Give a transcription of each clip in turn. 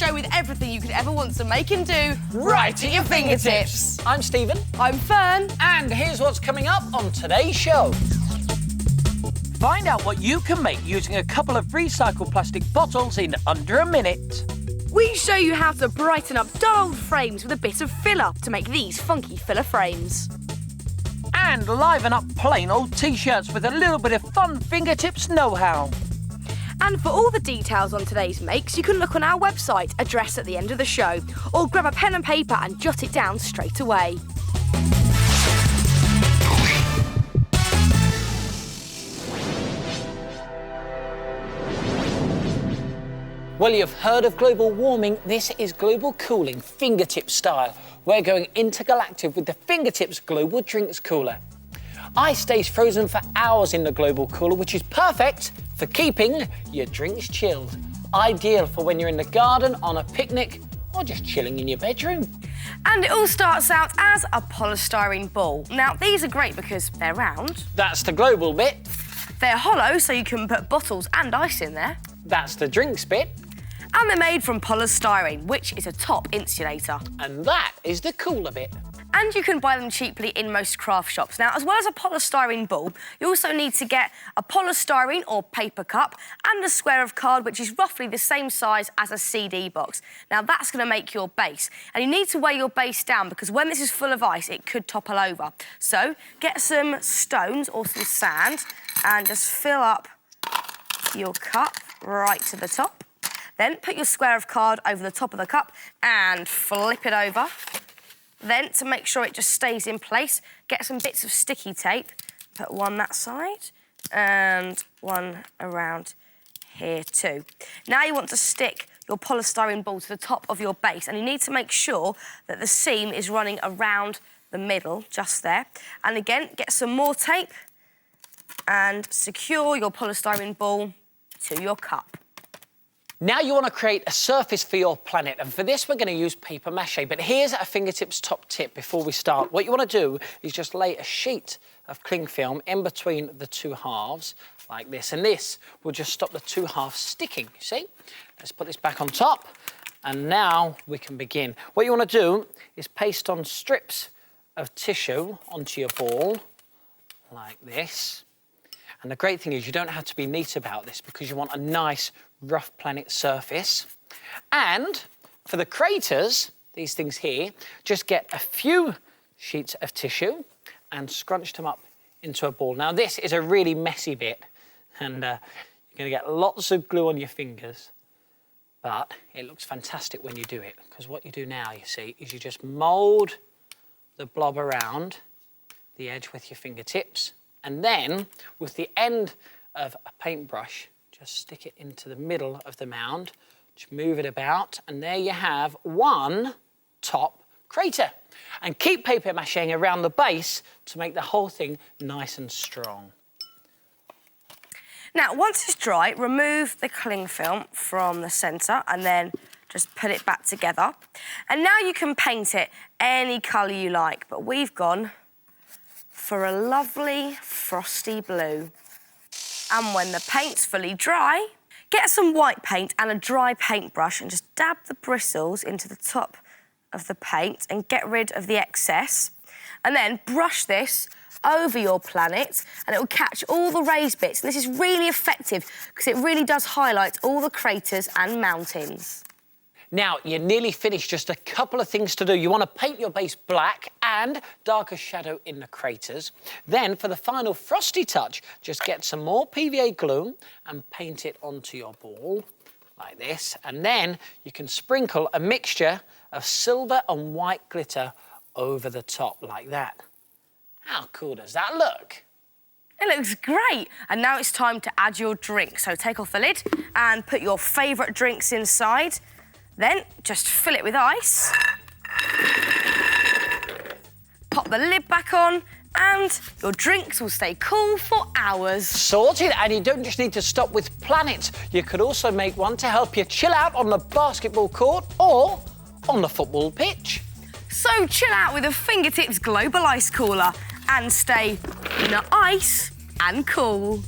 show with everything you could ever want to make and do right at your fingertips. I'm Stephen. I'm Fern. And here's what's coming up on today's show. Find out what you can make using a couple of recycled plastic bottles in under a minute. We show you how to brighten up dull old frames with a bit of filler to make these funky filler frames. And liven up plain old T-shirts with a little bit of fun fingertips know-how. And for all the details on today's makes, you can look on our website, address at the end of the show, or grab a pen and paper and jot it down straight away. Well, you've heard of global warming. This is global cooling, fingertip style. We're going intergalactic with the Fingertips Global Drinks Cooler. Ice stays frozen for hours in the global cooler, which is perfect for keeping your drinks chilled. Ideal for when you're in the garden, on a picnic, or just chilling in your bedroom. And it all starts out as a polystyrene ball. Now, these are great because they're round. That's the global bit. They're hollow, so you can put bottles and ice in there. That's the drinks bit. And they're made from polystyrene, which is a top insulator. And that is the cooler bit. And you can buy them cheaply in most craft shops. Now, as well as a polystyrene ball, you also need to get a polystyrene or paper cup and a square of card, which is roughly the same size as a CD box. Now, that's going to make your base. And you need to weigh your base down because when this is full of ice, it could topple over. So get some stones or some sand and just fill up your cup right to the top. Then put your square of card over the top of the cup and flip it over. Then, to make sure it just stays in place, get some bits of sticky tape. Put one that side and one around here too. Now you want to stick your polystyrene ball to the top of your base, and you need to make sure that the seam is running around the middle, just there. And again, get some more tape and secure your polystyrene ball to your cup. Now you want to create a surface for your planet, and for this we're going to use paper mâché. But here's a fingertips top tip before we start. What you want to do is just lay a sheet of cling film in between the two halves, like this, and this will just stop the two halves sticking, you see? Let's put this back on top, and now we can begin. What you want to do is paste on strips of tissue onto your ball, like this. And the great thing is you don't have to be neat about this because you want a nice, rough planet surface. And for the craters, these things here, just get a few sheets of tissue and scrunch them up into a ball. Now, this is a really messy bit, and you're going to get lots of glue on your fingers, but it looks fantastic when you do it, because what you do now, you see, is you just mould the blob around the edge with your fingertips, and then, with the end of a paintbrush, just stick it into the middle of the mound, just move it about, and there you have one top crater. And keep paper mâchéing around the base to make the whole thing nice and strong. Now, once it's dry, remove the cling film from the centre and then just put it back together. And now you can paint it any colour you like, but we've gone for a lovely frosty blue. And when the paint's fully dry, get some white paint and a dry paintbrush and just dab the bristles into the top of the paint and get rid of the excess. And then brush this over your planet and it will catch all the raised bits. And this is really effective because it really does highlight all the craters and mountains. Now, you're nearly finished. Just a couple of things to do. You want to paint your base black and darker shadow in the craters. Then, for the final frosty touch, just get some more PVA glue and paint it onto your ball, like this. And then you can sprinkle a mixture of silver and white glitter over the top, like that. How cool does that look? It looks great. And now it's time to add your drink. So take off the lid and put your favourite drinks inside. Then just fill it with ice. Pop the lid back on and your drinks will stay cool for hours. Sorted, and you don't just need to stop with planets. You could also make one to help you chill out on the basketball court or on the football pitch. So chill out with a Fingertips Global Ice Cooler and stay nice and cool.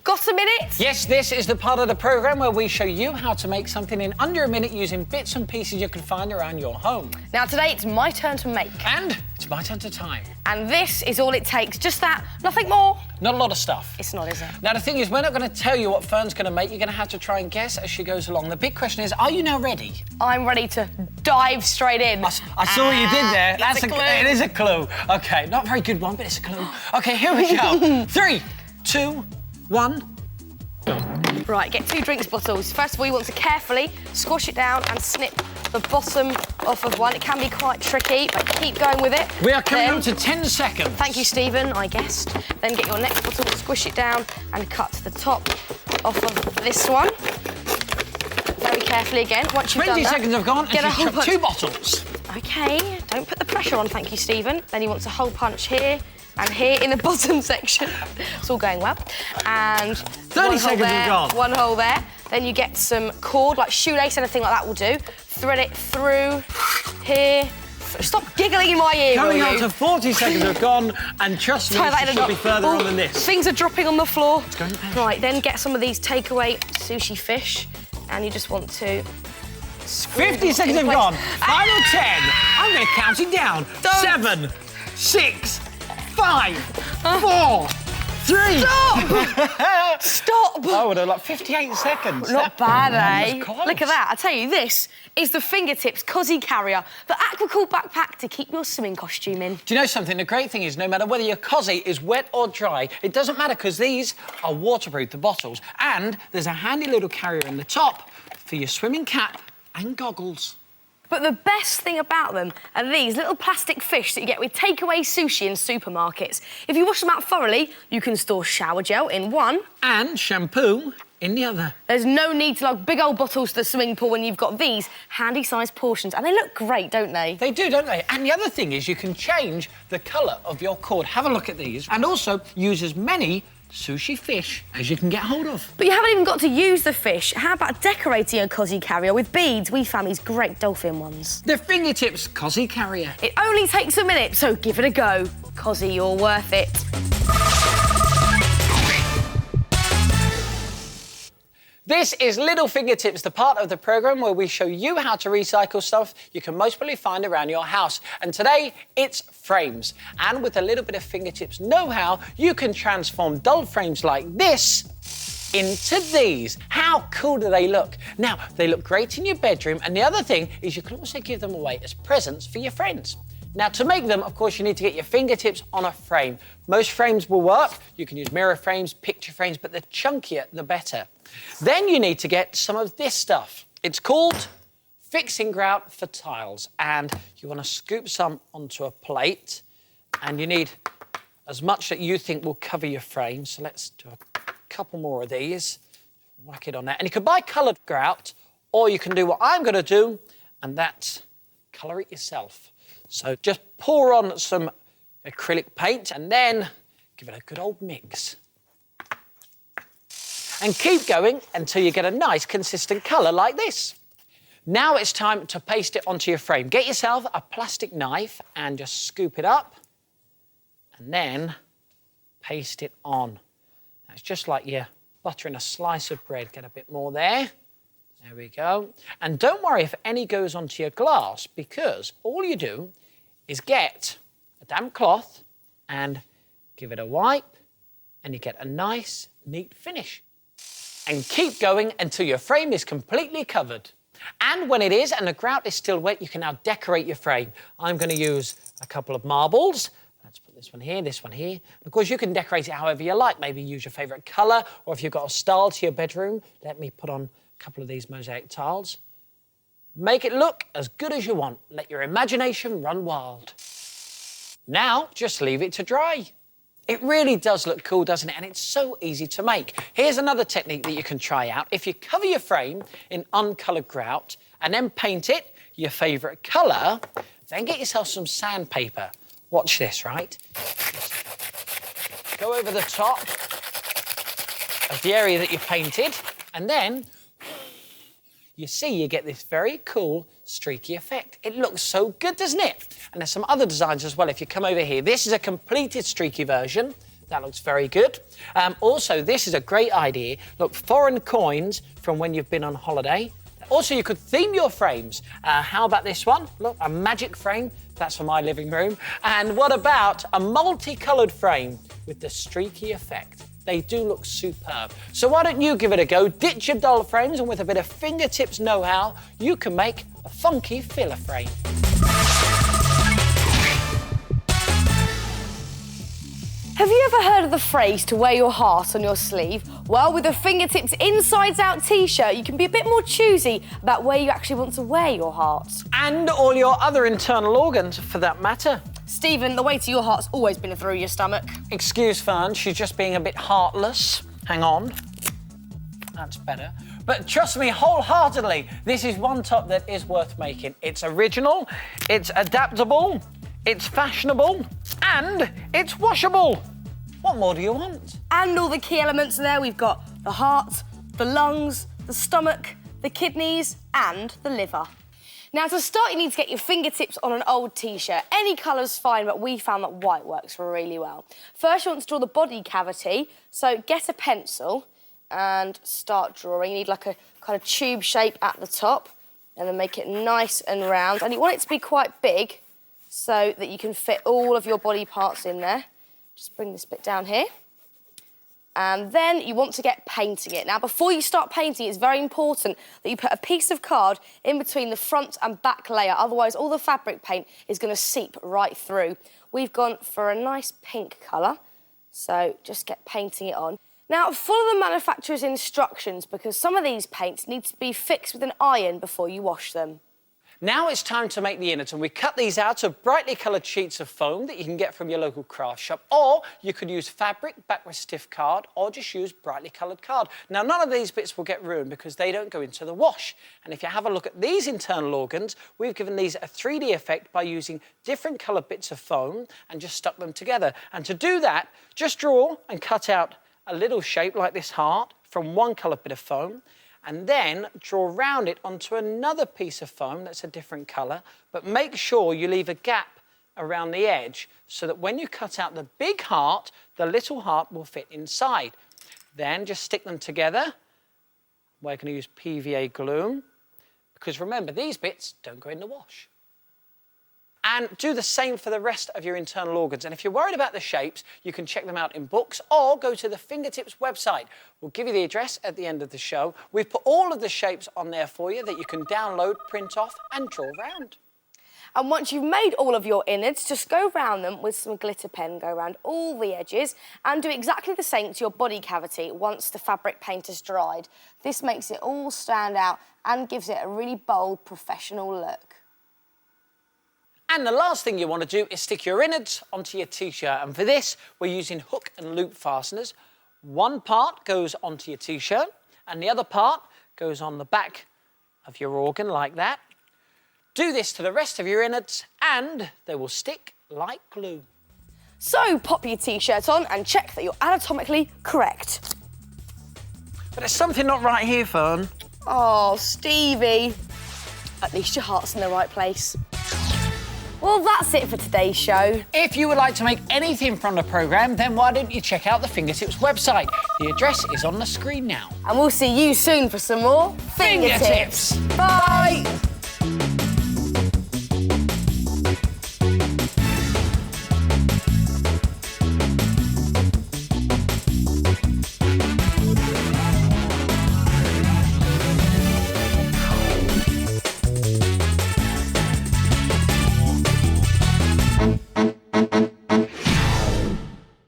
Got a a minute? Yes, this is the part of the programme where we show you how to make something in under a minute using bits and pieces you can find around your home. Now, today it's my turn to make. And it's my turn to time. And this is all it takes, just that, nothing more. Not a lot of stuff. It's not, is it? Now, the thing is, we're not going to tell you what Fern's going to make. You're going to have to try and guess as she goes along. The big question is, are you now ready? I'm ready to dive straight in. I saw what you did there. That's a clue. It is a clue. OK, not a very good one, but it's a clue. OK, here we go. 3, 2, 1. Right, get 2 drinks bottles. First of all, you want to carefully squash it down and snip the bottom off of one. It can be quite tricky, but keep going with it. We are coming up to 10 seconds. Thank you, Stephen, I guessed. Then get your next bottle, squish it down and cut the top off of this one. Very carefully again. Once you've done 20 that, seconds have gone, and get a hole she's punch. 2 bottles. OK, don't put the pressure on, thank you, Stephen. Then you want a hole punch here and here in the bottom section. It's all going well. And 30 seconds have gone. 1 hole there. Then you get some cord, like shoelace, anything like that will do. Thread it through here. Stop giggling in my ear, Coming will up you? to 40 seconds have gone, and trust me, Tie that it in a should be knot. further on Ooh, than this. Things are dropping on the floor. It's going to Right, then get some of these takeaway sushi fish, and you just want to 50 seconds have place. gone. Final 10. I'm going to count it down. Don't. 7, 6, 5, 4, 3. Stop! Stop! Oh, we're like 58 seconds. Not bad, That eh? was close. Look at that. I tell you, this is the Fingertips Cosy Carrier, the aquacool backpack to keep your swimming costume in. Do you know something? The great thing is, no matter whether your cosy is wet or dry, it doesn't matter because these are waterproof, the bottles, and there's a handy little carrier in the top for your swimming cap and goggles. But the best thing about them are these little plastic fish that you get with takeaway sushi in supermarkets. If you wash them out thoroughly, you can store shower gel in one. And shampoo in the other. There's no need to lug big old bottles to the swimming pool when you've got these handy-sized portions. And they look great, don't they? They do, don't they? And the other thing is you can change the colour of your cord. Have a look at these. And also use as many sushi fish as you can get hold of. But you haven't even got to use the fish. How about decorating a Cosy Carrier with beads? We found these great dolphin ones. The Fingertips Cosy Carrier. It only takes a minute, so give it a go. Cosy, you're worth it. This is Little Fingertips, the part of the programme where we show you how to recycle stuff you can most probably find around your house. And today, it's frames. And with a little bit of Fingertips know-how, you can transform dull frames like this into these. How cool do they look? Now, they look great in your bedroom, and the other thing is you can also give them away as presents for your friends. Now, to make them, of course, you need to get your fingertips on a frame. Most frames will work. You can use mirror frames, picture frames, but the chunkier, the better. Then you need to get some of this stuff. It's called fixing grout for tiles, and you want to scoop some onto a plate, and you need as much that you think will cover your frame. So let's do a couple more of these. Whack it on there. And you can buy coloured grout, or you can do what I'm going to do, and that's colour it yourself. So just pour on some acrylic paint and then give it a good old mix. And keep going until you get a nice consistent colour like this. Now it's time to paste it onto your frame. Get yourself a plastic knife and just scoop it up and then paste it on. Now, it's just like you're buttering a slice of bread. Get a bit more there. There we go. And don't worry if any goes onto your glass, because all you do is get a damp cloth and give it a wipe, and you get a nice, neat finish. And keep going until your frame is completely covered. And when it is, and the grout is still wet, you can now decorate your frame. I'm going to use a couple of marbles. Let's put this one here, this one here. And of course, you can decorate it however you like. Maybe use your favourite colour, or if you've got a style to your bedroom, let me put on a couple of these mosaic tiles. Make it look as good as you want. Let your imagination run wild. Now, just leave it to dry. It really does look cool, doesn't it? And it's so easy to make. Here's another technique that you can try out. If you cover your frame in uncoloured grout and then paint it your favourite colour, then get yourself some sandpaper. Watch this, right? Go over the top of the area that you painted, and then you see you get this very cool streaky effect. It looks so good, doesn't it? And there's some other designs as well. If you come over here, this is a completed streaky version. That looks very good. Also, this is a great idea. Look, foreign coins from when you've been on holiday. Also, you could theme your frames. How about this one? Look, a magic frame. That's for my living room. And what about a multicoloured frame with the streaky effect? They do look superb. So why don't you give it a go? Ditch your doll frames, and with a bit of fingertips know-how, you can make a funky filler frame. Have you ever heard of the phrase to wear your heart on your sleeve? Well, with a fingertips inside-out t-shirt, you can be a bit more choosy about where you actually want to wear your heart. And all your other internal organs, for that matter. Stephen, the way to your heart's always been through your stomach. Excuse Fern, she's just being a bit heartless. Hang on. That's better. But trust me wholeheartedly, this is one top that is worth making. It's original, it's adaptable, it's fashionable, and it's washable. What more do you want? And all the key elements there. We've got the heart, the lungs, the stomach, the kidneys, and the liver. Now, to start, you need to get your fingertips on an old t-shirt. Any colour's fine, but we found that white works really well. First, you want to draw the body cavity, so get a pencil and start drawing. You need like a kind of tube shape at the top, and then make it nice and round. And you want it to be quite big, so that you can fit all of your body parts in there. Just bring this bit down here. And then you want to get painting it. Now, before you start painting, it's very important that you put a piece of card in between the front and back layer, otherwise all the fabric paint is going to seep right through. We've gone for a nice pink colour, so just get painting it on. Now, follow the manufacturer's instructions, because some of these paints need to be fixed with an iron before you wash them. Now it's time to make the innards, and we cut these out of brightly coloured sheets of foam that you can get from your local craft shop, or you could use fabric backed with stiff card, or just use brightly coloured card. Now, none of these bits will get ruined because they don't go into the wash. And if you have a look at these internal organs, we've given these a 3D effect by using different coloured bits of foam and just stuck them together. And to do that, just draw and cut out a little shape like this heart from one coloured bit of foam, and then draw round it onto another piece of foam that's a different colour, but make sure you leave a gap around the edge so that when you cut out the big heart, the little heart will fit inside. Then just stick them together. We're going to use PVA glue, because remember, these bits don't go in the wash. And do the same for the rest of your internal organs. And if you're worried about the shapes, you can check them out in books or go to the Fingertips website. We'll give you the address at the end of the show. We've put all of the shapes on there for you that you can download, print off and draw around. And once you've made all of your innards, just go round them with some glitter pen, go around all the edges, and do exactly the same to your body cavity once the fabric paint has dried. This makes it all stand out and gives it a really bold, professional look. And the last thing you want to do is stick your innards onto your t-shirt. And for this, we're using hook and loop fasteners. One part goes onto your t-shirt and the other part goes on the back of your organ like that. Do this to the rest of your innards and they will stick like glue. So pop your t-shirt on and check that you're anatomically correct. But there's something not right here, Fern. Oh, Stevie. At least your heart's in the right place. Well, that's it for today's show. If you would like to make anything from the programme, then why don't you check out the Fingertips website? The address is on the screen now. And we'll see you soon for some more Fingertips. Fingertips. Bye.